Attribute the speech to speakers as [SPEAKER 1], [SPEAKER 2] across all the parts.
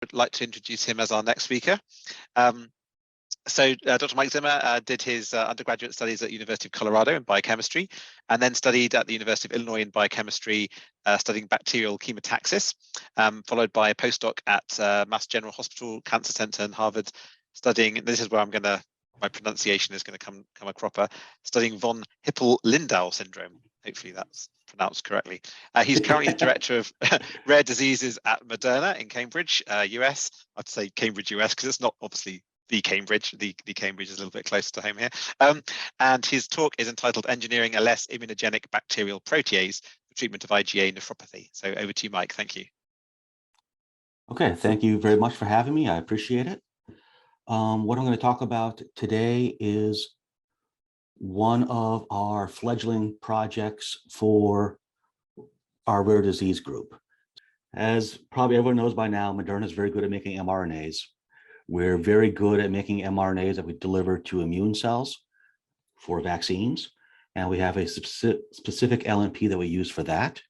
[SPEAKER 1] would like to introduce him as our next speaker. Dr. Mike Zimmer did his undergraduate studies at University of Colorado in biochemistry, and then studied at the University of Illinois in biochemistry, studying bacterial chemotaxis, followed by a postdoc at Mass General Hospital Cancer Center in Harvard, studying, this is where my pronunciation is going to come a cropper, studying von Hippel-Lindau syndrome. Hopefully that's pronounced correctly. He's currently the director of rare diseases at Moderna in Cambridge, US. I'd say Cambridge, US, because it's not obviously the Cambridge. The Cambridge is a little bit closer to home here. And his talk is entitled Engineering a Less Immunogenic Bacterial Protease for Treatment of IgA Nephropathy. So over to you, Mike. Thank you.
[SPEAKER 2] Okay, thank you very much for having me. I appreciate it. What I'm going to talk about today is one of our fledgling projects for our rare disease group. As probably everyone knows by now, Moderna is very good at making mRNAs. We're very good at making mRNAs that we deliver to immune cells for vaccines, and we have a specific LNP that we use for that.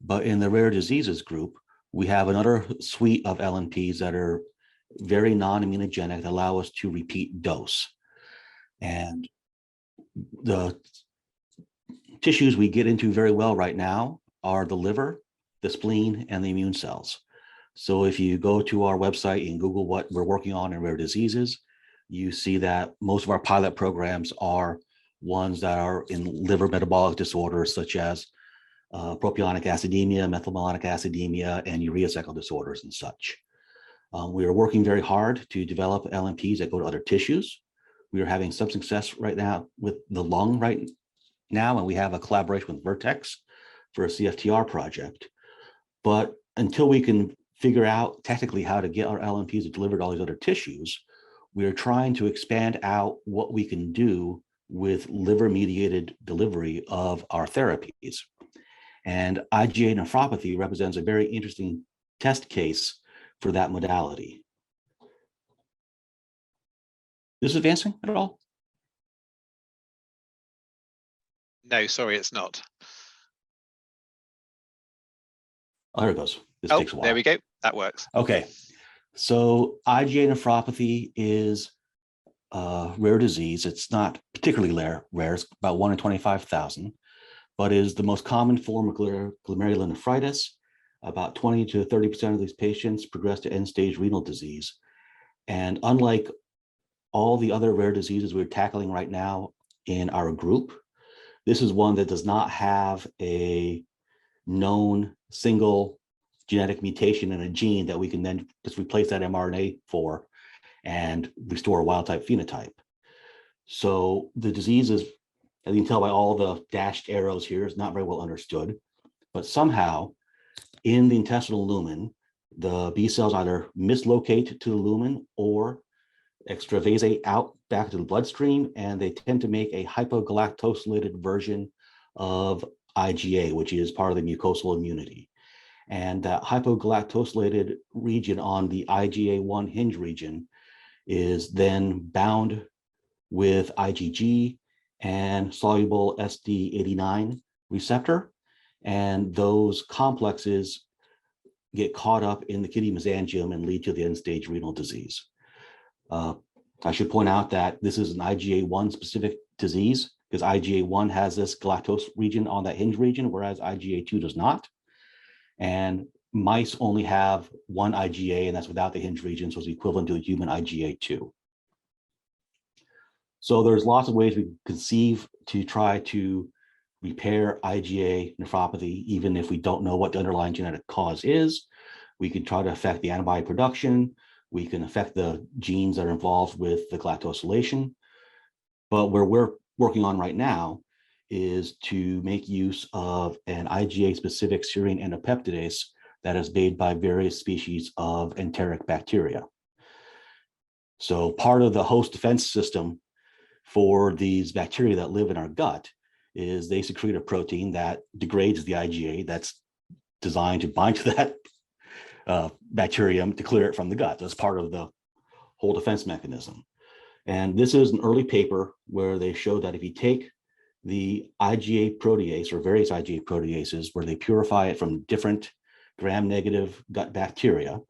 [SPEAKER 2] But in the rare diseases group, we have another suite of LNPs that are very non-immunogenic that allow us to repeat dose. And the tissues we get into very well right now are the liver, the spleen, and the immune cells. So if you go to our website and Google what we're working on in rare diseases, you see that most of our pilot programs are ones that are in liver metabolic disorders such as propionic acidemia, methylmalonic acidemia, and urea cycle disorders and such. We are working very hard to develop LNPs that go to other tissues. We are having some success right now with the lung right now, and we have a collaboration with Vertex for a CFTR project. But until we can figure out technically how to get our LNPs delivered to all these other tissues, we are trying to expand out what we can do with liver-mediated delivery of our therapies. And IgA nephropathy represents a very interesting test case for that modality. Is this advancing at all?
[SPEAKER 1] No, sorry, it's not.
[SPEAKER 2] Oh, there it goes. This takes a while.
[SPEAKER 1] There we go. That works.
[SPEAKER 2] Okay. So IgA nephropathy is a rare disease. It's not particularly rare. It's about 1 in 25,000, but is the most common form of glomerulonephritis. About 20 to 30% of these patients progress to end-stage renal disease. And unlike all the other rare diseases we're tackling right now in our group, this is one that does not have a known single genetic mutation in a gene that we can then just replace that mRNA for and restore a wild-type phenotype. So the disease is, as you can tell by all the dashed arrows here, is not very well understood, but somehow in the intestinal lumen, the B cells either mislocate to the lumen or extravasate out back to the bloodstream, and they tend to make a hypogalactosylated version of IgA, which is part of the mucosal immunity. And that hypogalactosylated region on the IgA1 hinge region is then bound with IgG and soluble SD89 receptor. And those complexes get caught up in the kidney mesangium and lead to the end-stage renal disease. I should point out that this is an IgA1 specific disease because IgA1 has this galactose region on that hinge region, whereas IgA2 does not. And mice only have one IgA, and that's without the hinge region, so it's equivalent to the human IgA2. So there's lots of ways we conceive to try to repair IgA nephropathy, even if we don't know what the underlying genetic cause is. We can try to affect the antibody production. We can affect the genes that are involved with the galactosylation. But where we're working on right now is to make use of an IgA-specific serine endopeptidase that is made by various species of enteric bacteria. So part of the host defense system for these bacteria that live in our gut is they secrete a protein that degrades the IgA that's designed to bind to that bacterium to clear it from the gut. That's part of the whole defense mechanism. And this is an early paper where they showed that if you take the IgA protease or various IgA proteases, where they purify it from different gram-negative gut bacteria,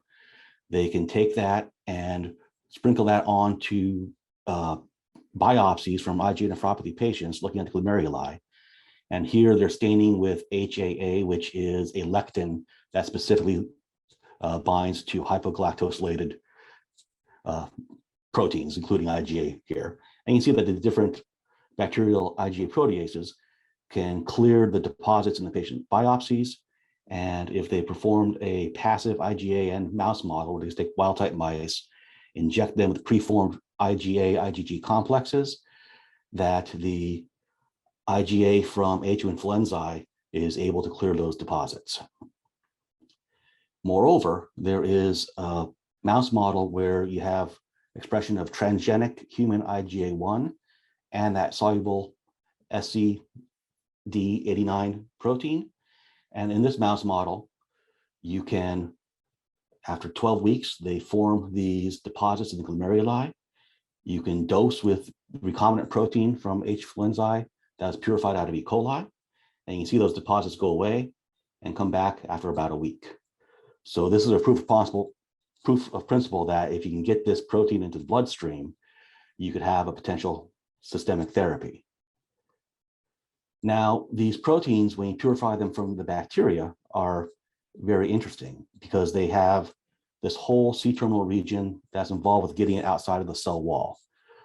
[SPEAKER 2] they can take that and sprinkle that onto biopsies from IgA nephropathy patients looking at the glomeruli. And here they're staining with HAA, which is a lectin that specifically binds to hypogalactosylated proteins, including IgA here. And you can see that the different bacterial IgA proteases can clear the deposits in the patient biopsies. And if they performed a passive IgA mouse model, where they take wild-type mice, inject them with preformed IgA-IgG complexes, that the IgA from H2 influenzae is able to clear those deposits. Moreover, there is a mouse model where you have expression of transgenic human IgA1 and that soluble SCD89 protein. And in this mouse model, you can, after 12 weeks, they form these deposits in the glomeruli. You can dose with recombinant protein from H. influenzae that's purified out of E. coli. And you can see those deposits go away and come back after about a week. So this is a proof of principle that if you can get this protein into the bloodstream, you could have a potential systemic therapy. Now, these proteins, when you purify them from the bacteria, are very interesting because they have this whole C-terminal region that's involved with getting it outside of the cell wall.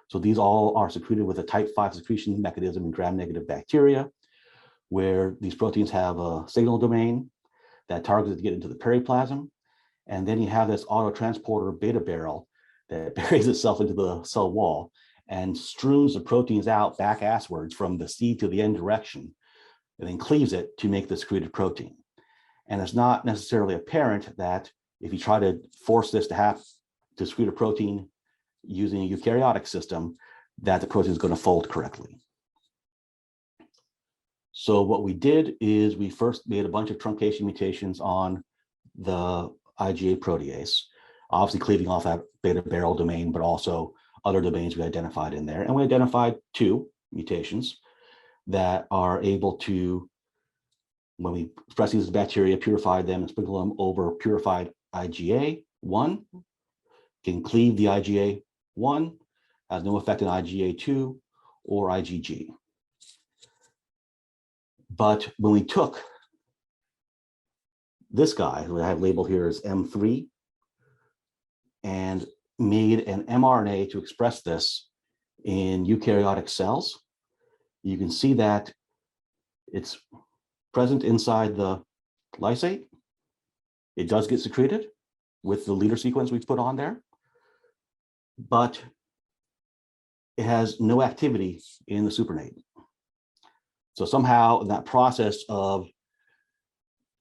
[SPEAKER 2] So these all are secreted with a type 5 secretion mechanism in gram-negative bacteria, where these proteins have a signal domain that targets to get into the periplasm. And then you have this autotransporter beta barrel that buries itself into the cell wall and strews the proteins out back asswards from the C to the N direction, and then cleaves it to make the secreted protein. And it's not necessarily apparent that if you try to force this to secrete a protein using a eukaryotic system, that the protein is going to fold correctly. So what we did is we first made a bunch of truncation mutations on the IgA protease, obviously cleaving off that beta barrel domain, but also other domains we identified in there. And we identified 2 mutations that are able to, when we express these bacteria, purify them and sprinkle them over purified IgA1, can cleave the IgA1, has no effect on IgA2 or IgG. But when we took this guy, who I have labeled here as M3, and made an mRNA to express this in eukaryotic cells, you can see that it's present inside the lysate. It does get secreted with the leader sequence we put on there, but it has no activity in the supernate. So somehow in that process of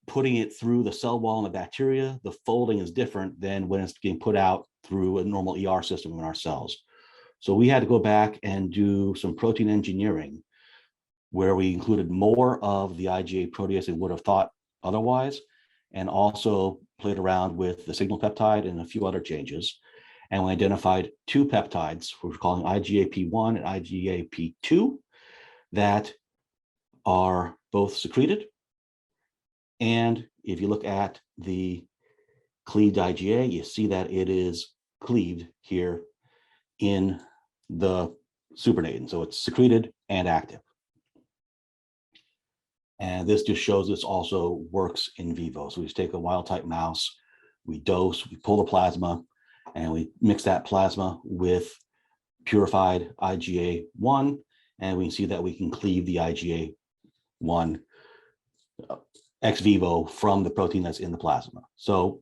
[SPEAKER 2] putting it through the cell wall and the bacteria, the folding is different than when it's being put out through a normal ER system in our cells. So we had to go back and do some protein engineering where we included more of the IgA protease than would have thought otherwise, and also played around with the signal peptide and a few other changes. And we identified 2 peptides, we're calling IgAP1 and IgAP2, that are both secreted. And if you look at the cleaved IgA, you see that it is cleaved here in the supernatant. So it's secreted and active. And this just shows this also works in vivo. So we just take a wild type mouse, we dose, we pull the plasma, and we mix that plasma with purified IgA1, and we can see that we can cleave the IgA1 ex vivo from the protein that's in the plasma. So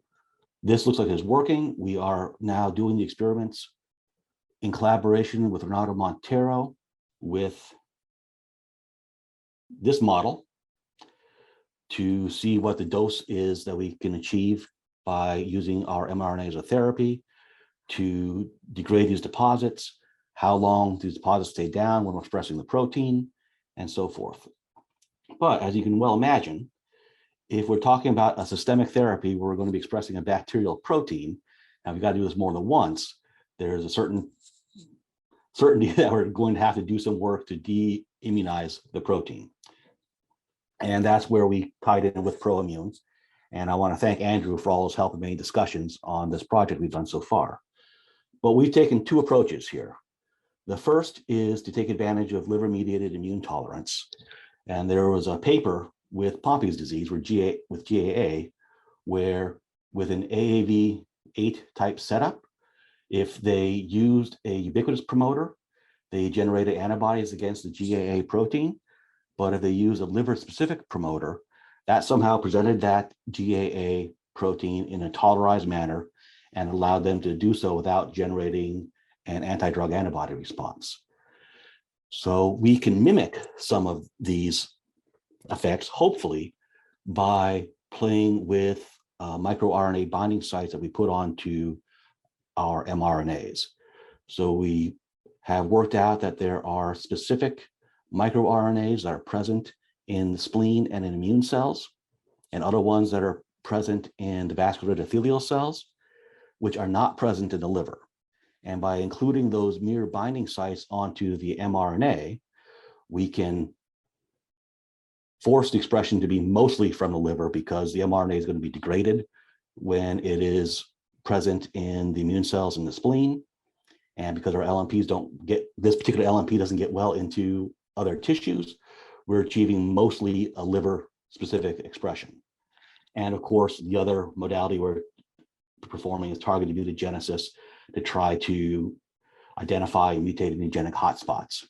[SPEAKER 2] this looks like it's working. We are now doing the experiments in collaboration with Renato Montero with this model to see what the dose is that we can achieve by using our mRNA as a therapy to degrade these deposits, how long these deposits stay down when we're expressing the protein, and so forth. But as you can well imagine, if we're talking about a systemic therapy where we're going to be expressing a bacterial protein, and we've got to do this more than once, there's a certain certainty that we're going to have to do some work to de-immunise the protein. And that's where we tied in with ProImmune And I want to thank Andrew for all his help in many discussions on this project we've done so far. But we've taken two approaches here. The first is to take advantage of liver-mediated immune tolerance. And there was a paper with Pompey's disease with GAA, where with an AAV8 type setup, if they used a ubiquitous promoter, they generated antibodies against the GAA protein. But if they used a liver-specific promoter, that somehow presented that GAA protein in a tolerized manner and allowed them to do so without generating an anti-drug antibody response. So we can mimic some of these effects, hopefully, by playing with microRNA binding sites that we put onto our mRNAs. So we have worked out that there are specific microRNAs that are present in the spleen and in immune cells, and other ones that are present in the vascular endothelial cells, which are not present in the liver. And by including those mirror binding sites onto the mRNA, we can force the expression to be mostly from the liver, because the mRNA is going to be degraded when it is present in the immune cells in the spleen. And because our LNPs don't get, this particular LNP doesn't get well into other tissues, we're achieving mostly a liver-specific expression. And of course, the other modality we're performing is targeted immunogenesis to try to identify mutated immunogenic hotspots.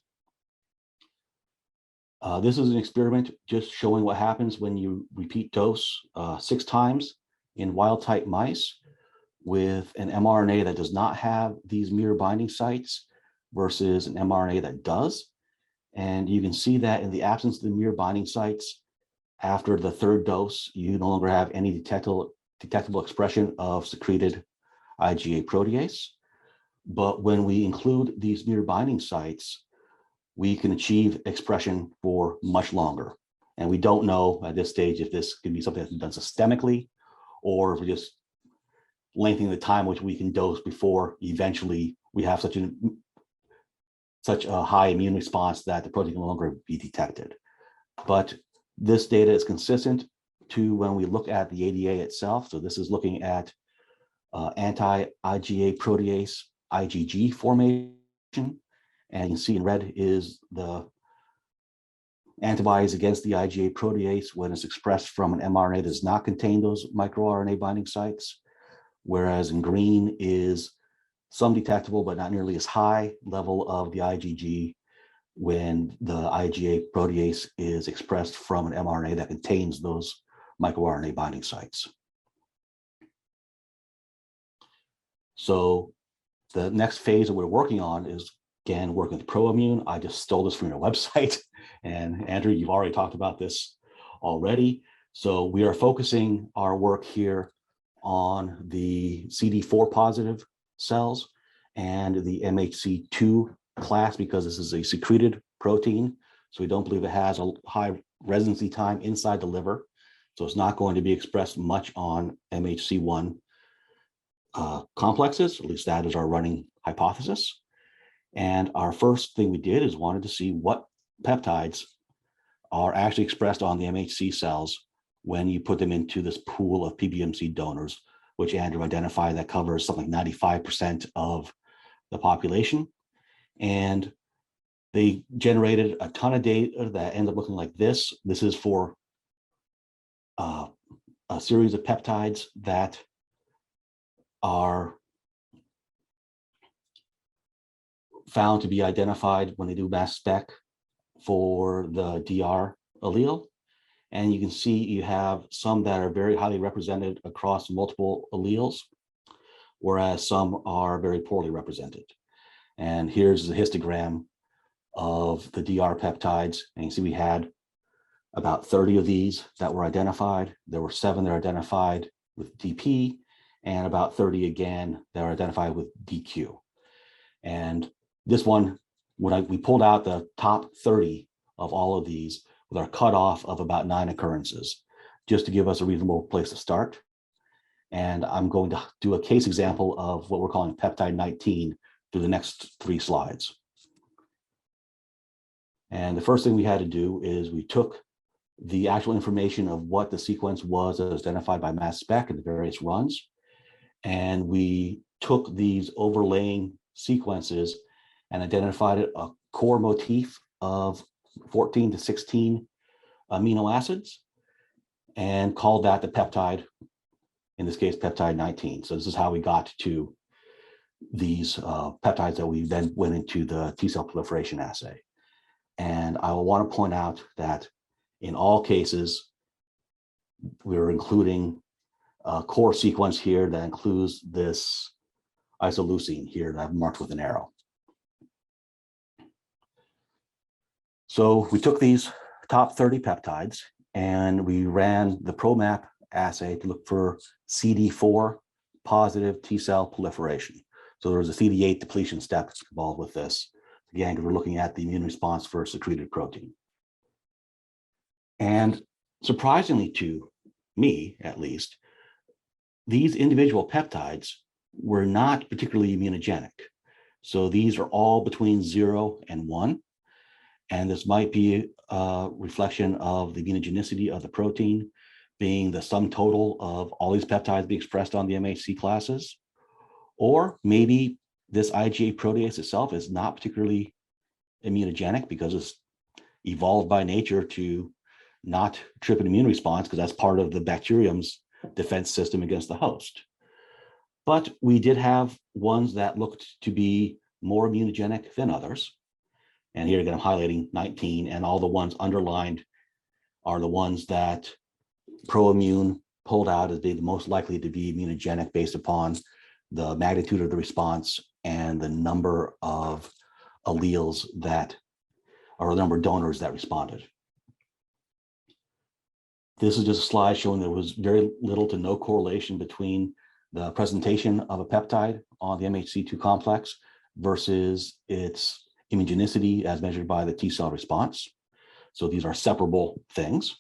[SPEAKER 2] This is an experiment just showing what happens when you repeat dose 6 times in wild-type mice with an mRNA that does not have these mirror binding sites versus an mRNA that does. And you can see that in the absence of the mirror binding sites, after the 3rd dose, you no longer have any detectable expression of secreted IgA protease. But when we include these mirror binding sites, we can achieve expression for much longer. And we don't know at this stage if this can be something that's done systemically, or if we're just lengthening the time which we can dose before eventually we have such a high immune response that the protein can no longer be detected. But this data is consistent to when we look at the ADA itself. So this is looking at anti-IgA protease IgG formation. And you can see in red is the antibodies against the IgA protease when it's expressed from an mRNA that does not contain those microRNA binding sites. Whereas in green is some detectable, but not nearly as high level of the IgG when the IgA protease is expressed from an mRNA that contains those microRNA binding sites. So the next phase that we're working on is, again, working with ProImmune. I just stole this from your website. And Andrew, you've already talked about this already. So we are focusing our work here on the CD4 positive cells and the MHC2 class, because this is a secreted protein. So we don't believe it has a high residency time inside the liver. So it's not going to be expressed much on MHC1 complexes, at least that is our running hypothesis. And our first thing we did is wanted to see what peptides are actually expressed on the MHC cells when you put them into this pool of PBMC donors, which Andrew identified that covers something like 95% of the population. And they generated a ton of data that ended up looking like this. This is for a series of peptides that are found to be identified when they do mass spec for the DR allele. And you can see you have some that are very highly represented across multiple alleles, whereas some are very poorly represented. And here's the histogram of the DR peptides. And you see we had about 30 of these that were identified. There were 7 that are identified with DP, and about 30 again that are identified with DQ. And this one, when we pulled out the top 30 of all of these with our cutoff of about 9 occurrences, just to give us a reasonable place to start. And I'm going to do a case example of what we're calling peptide 19 through the next 3 slides. And the first thing we had to do is we took the actual information of what the sequence was that was identified by mass spec in the various runs. And we took these overlaying sequences and identified a core motif of 14 to 16 amino acids and called that the peptide, in this case, peptide 19. So this is how we got to these peptides that we then went into the T-cell proliferation assay. And I will want to point out that in all cases, we're including a core sequence here that includes this isoleucine here that I've marked with an arrow. So we took these top 30 peptides and we ran the ProMap assay to look for CD4 positive T-cell proliferation. So there was a CD8 depletion step involved with this. Again, because we're looking at the immune response for secreted protein. And surprisingly to me, at least, these individual peptides were not particularly immunogenic. So these are all between 0 and 1. And this might be a reflection of the immunogenicity of the protein being the sum total of all these peptides being expressed on the MHC classes. Or maybe this IgA protease itself is not particularly immunogenic because it's evolved by nature to not trip an immune response because that's part of the bacterium's defense system against the host. But we did have ones that looked to be more immunogenic than others. And here again, I'm highlighting 19, and all the ones underlined are the ones that ProImmune pulled out as being the most likely to be immunogenic based upon the magnitude of the response and the number of alleles that, or the number of donors that responded. This is just a slide showing there was very little to no correlation between the presentation of a peptide on the MHC2 complex versus its immunogenicity as measured by the T-cell response. So these are separable things.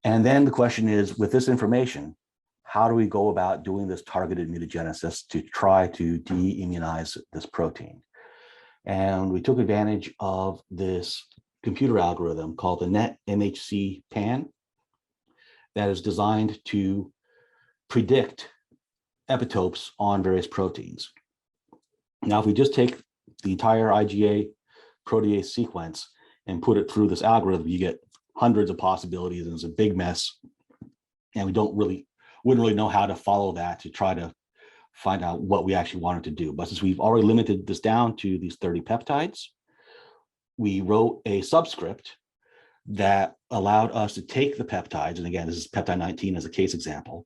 [SPEAKER 2] And then the question is, with this information, how do we go about doing this targeted mutagenesis to try to de-immunize this protein? And we took advantage of this computer algorithm called the NetMHC PAN that is designed to predict epitopes on various proteins. Now, if we just take the entire IgA protease sequence and put it through this algorithm, you get hundreds of possibilities, and it's a big mess. And we wouldn't really know how to follow that to try to find out what we actually wanted to do. But since we've already limited this down to these 30 peptides, we wrote a subscript that allowed us to take the peptides, and again, this is peptide 19 as a case example,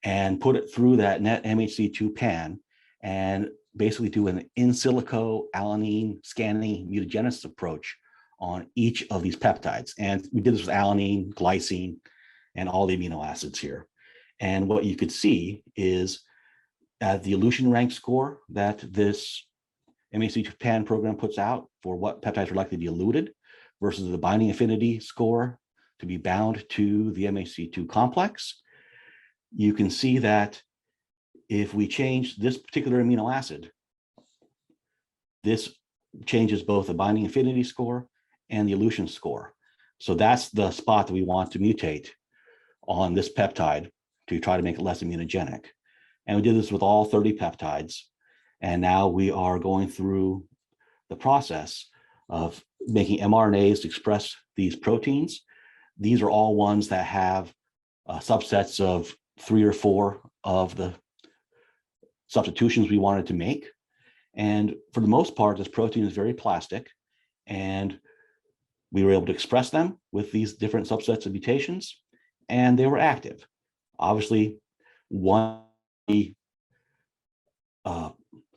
[SPEAKER 2] and put it through that NetMHC2 PAN and basically do an in silico alanine scanning mutagenesis approach on each of these peptides. And we did this with alanine, glycine, and all the amino acids here. And what you could see is at the elution rank score that this MHC2 PAN program puts out for what peptides are likely to be eluted versus the binding affinity score to be bound to the MHC2 complex, you can see that if we change this particular amino acid, this changes both the binding affinity score and the elution score. So that's the spot that we want to mutate on this peptide to try to make it less immunogenic. And we did this with all 30 peptides. And now we are going through the process of making mRNAs to express these proteins. These are all ones that have subsets of 3 or 4 of the substitutions we wanted to make. And for the most part, this protein is very plastic, and we were able to express them with these different subsets of mutations, and they were active. Obviously, one of the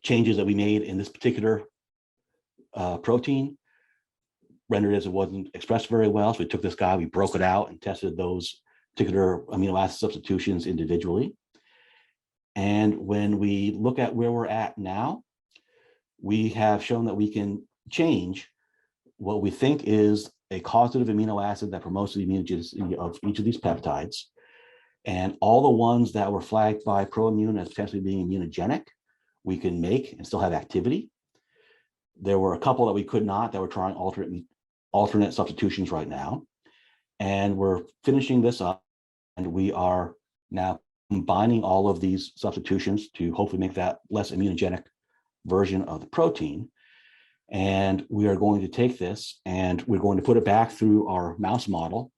[SPEAKER 2] changes that we made in this particular protein rendered as it wasn't expressed very well. So we took this guy, we broke it out and tested those particular amino acid substitutions individually. And when we look at where we're at now, we have shown that we can change what we think is a causative amino acid that promotes the immunogenicity of each of these peptides. And all the ones that were flagged by ProImmune as potentially being immunogenic, we can make and still have activity. There were a couple that we could not, that were trying alternate alternate substitutions right now. And we're finishing this up, and we are now combining all of these substitutions to hopefully make that less immunogenic version of the protein. And we are going to take this and we're going to put it back through our mouse model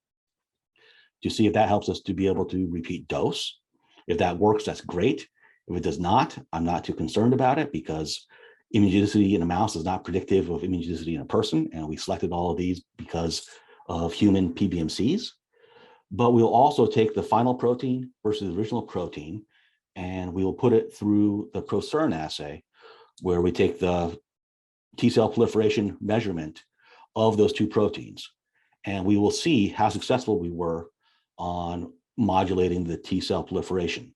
[SPEAKER 2] to see if that helps us to be able to repeat dose. If that works, that's great. If it does not, I'm not too concerned about it, because immunogenicity in a mouse is not predictive of immunogenicity in a person. And we selected all of these because of human PBMCs. But we'll also take the final protein versus the original protein, and we will put it through the ProCern assay, where we take the T cell proliferation measurement of those two proteins. And we will see how successful we were on modulating the T cell proliferation.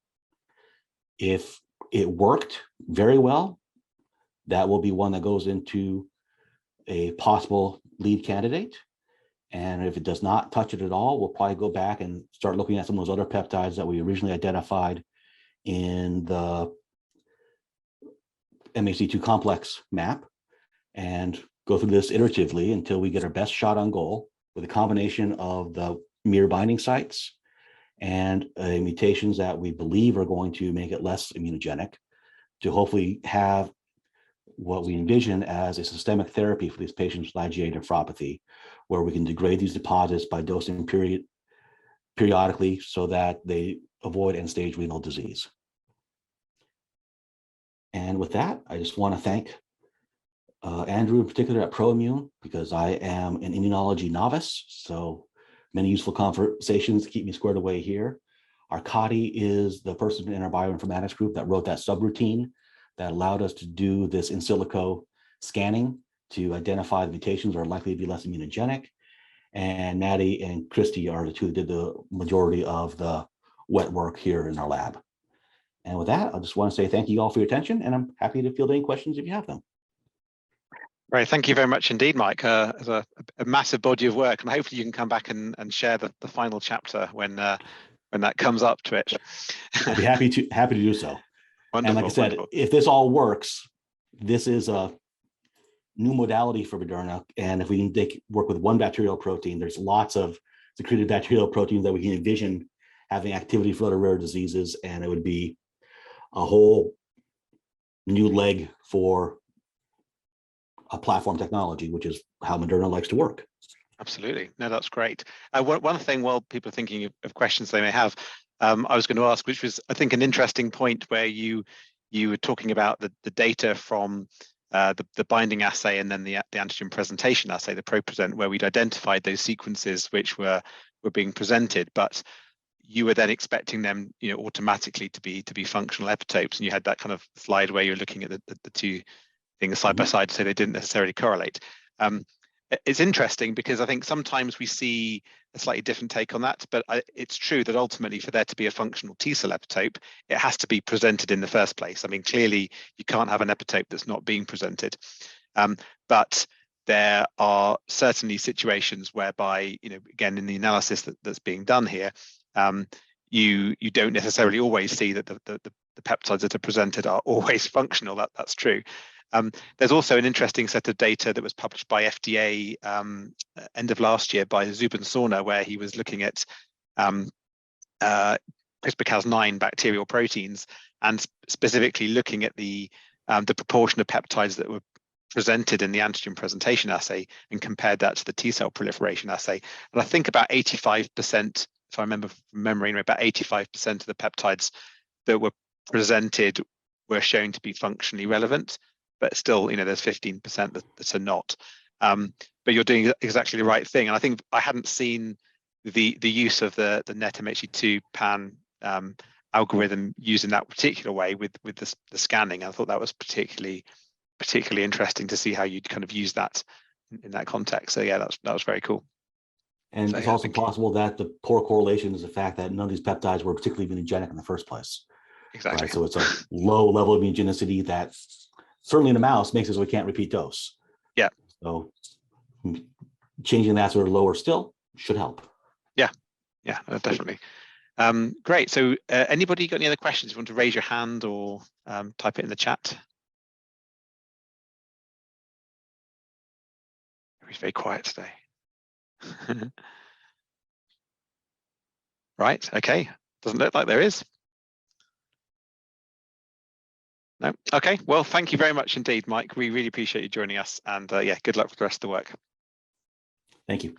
[SPEAKER 2] If it worked very well, that will be one that goes into a possible lead candidate. And if it does not touch it at all, we'll probably go back and start looking at some of those other peptides that we originally identified in the MHC2 complex map, and go through this iteratively until we get our best shot on goal with a combination of the mirror binding sites and mutations that we believe are going to make it less immunogenic, to hopefully have what we envision as a systemic therapy for these patients with IgA nephropathy, where we can degrade these deposits by dosing periodically so that they avoid end-stage renal disease. And with that, I just want to thank Andrew in particular at ProImmune, because I am an immunology novice, so many useful conversations keep me squared away here. Arkady is the person in our bioinformatics group that wrote that subroutine that allowed us to do this in silico scanning to identify the mutations that are likely to be less immunogenic. And Maddie and Christy are the two that did the majority of the wet work here in our lab. And with that, I just want to say thank you all for your attention, and I'm happy to field any questions if you have them.
[SPEAKER 1] Right, thank you very much indeed, Mike. As a massive body of work, and hopefully you can come back and share the final chapter when that comes up to it.
[SPEAKER 2] I'd be happy to do so.
[SPEAKER 1] Wonderful,
[SPEAKER 2] and like I said,
[SPEAKER 1] wonderful.
[SPEAKER 2] If this all works, this is a new modality for Moderna. And if we can work with one bacterial protein, there's lots of secreted bacterial proteins that we can envision having activity for other rare diseases. And it would be a whole new leg for a platform technology, which is how Moderna likes to work.
[SPEAKER 1] Absolutely. No, that's great. One thing, while people are thinking of questions they may have, I was going to ask, which was, I think, an interesting point where you were talking about the data from the binding assay and then the antigen presentation assay, the ProPresent, where we'd identified those sequences which were being presented, but you were then expecting them, automatically to be functional epitopes, and you had that kind of slide where you're looking at the two things side by side, so they didn't necessarily correlate. It's interesting because I think sometimes we see a slightly different take on that, but it's true that ultimately for there to be a functional T cell epitope, it has to be presented in the first place. I mean, clearly you can't have an epitope that's not being presented, but there are certainly situations whereby, again, in the analysis that's being done here, you don't necessarily always see that the peptides that are presented are always functional. That's true. There's also an interesting set of data that was published by FDA end of last year by Zubin Sorna, where he was looking at CRISPR-Cas9 bacterial proteins, and specifically looking at the proportion of peptides that were presented in the antigen presentation assay and compared that to the T cell proliferation assay. And I think about 85%, if I remember from memory, about 85% of the peptides that were presented were shown to be functionally relevant. But still, there's 15% that are not. But you're doing exactly the right thing. And I think I hadn't seen the use of the NetMHC2 pan algorithm used in that particular way with the scanning. I thought that was particularly interesting to see how you'd kind of use that in that context. So yeah, that was very cool.
[SPEAKER 2] And so, it's also possible that the poor correlation is the fact that none of these peptides were particularly immunogenic in the first place.
[SPEAKER 1] Exactly.
[SPEAKER 2] Right? So it's a low level of immunogenicity that certainly in a mouse makes it so we can't repeat dose.
[SPEAKER 1] Yeah.
[SPEAKER 2] So changing that sort of lower still should help.
[SPEAKER 1] Yeah, definitely. Great. So anybody got any other questions? You want to raise your hand or type it in the chat? It's very quiet today. Right, okay. Doesn't look like there is. No. Okay, well, thank you very much indeed, Mike. We really appreciate you joining us, and yeah, good luck with the rest of the work.
[SPEAKER 2] Thank you.